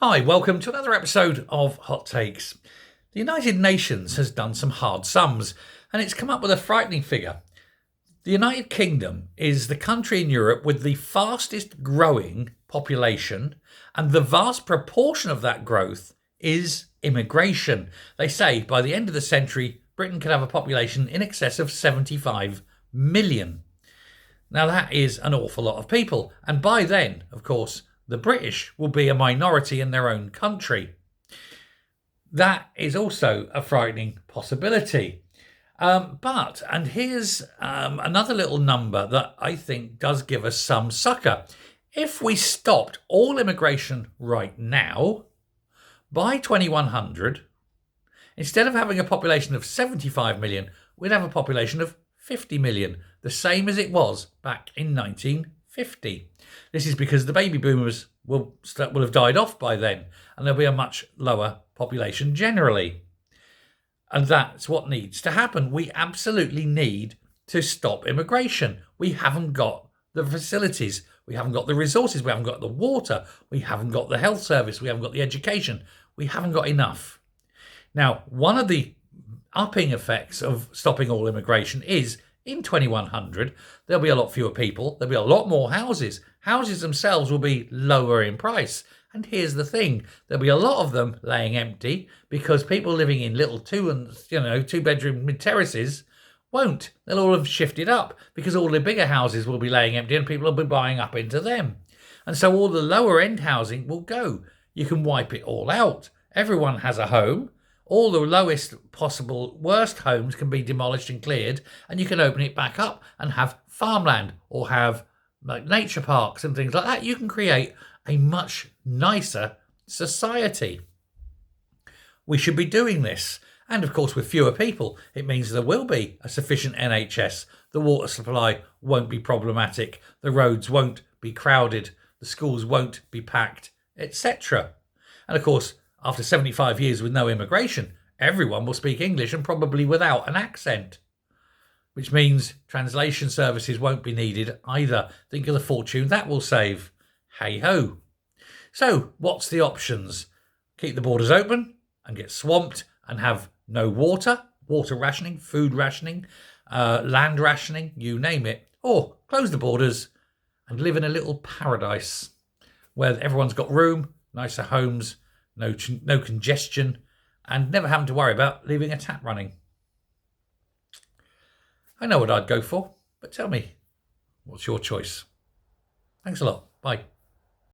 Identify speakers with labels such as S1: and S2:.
S1: Hi, welcome to another episode of Hot Takes. The United Nations has done some hard sums and it's come up with a frightening figure. The United Kingdom is the country in Europe with the fastest growing population, and the vast proportion of that growth is immigration. They say by the end of the century, Britain could have a population in excess of 75 million. Now, that is an awful lot of people, and by then, of course, the British will be a minority in their own country. That is also a frightening possibility. And here's another little number that I think does give us some succor. If we stopped all immigration right now, by 2100, instead of having a population of 75 million, we'd have a population of 50 million, the same as it was back in 1950. This is because the baby boomers will have died off by then, and there'll be a much lower population generally. And that's what needs to happen. We absolutely need to stop immigration. We haven't got the facilities. We haven't got the resources. We haven't got the water. We haven't got the health service. We haven't got the education. We haven't got enough. Now, one of the upping effects of stopping all immigration is in 2100, there'll be a lot fewer people. There'll be a lot more houses. Houses themselves will be lower in price. And here's the thing, there'll be a lot of them laying empty because people living in little two-bedroom mid-terraces won't. They'll all have shifted up because all the bigger houses will be laying empty and people will be buying up into them. And so all the lower end housing will go. You can wipe it all out. Everyone has a home. All the lowest possible worst homes can be demolished and cleared, and you can open it back up and have farmland or have like nature parks and things like that. You can create a much nicer society. We should be doing this. And of course, with fewer people, it means there will be a sufficient NHS. The water supply won't be problematic. The roads won't be crowded. The schools won't be packed, etc. And of course, after 75 years with no immigration, everyone will speak English and probably without an accent, which means translation services won't be needed either. Think of the fortune that will save. Hey ho. So what's the options? Keep the borders open and get swamped and have no water rationing, food rationing, land rationing, you name it. Or close the borders and live in a little paradise where everyone's got room, nicer homes, no congestion, and never having to worry about leaving a tap running. I know what I'd go for, but tell me, what's your choice? Thanks a lot. Bye.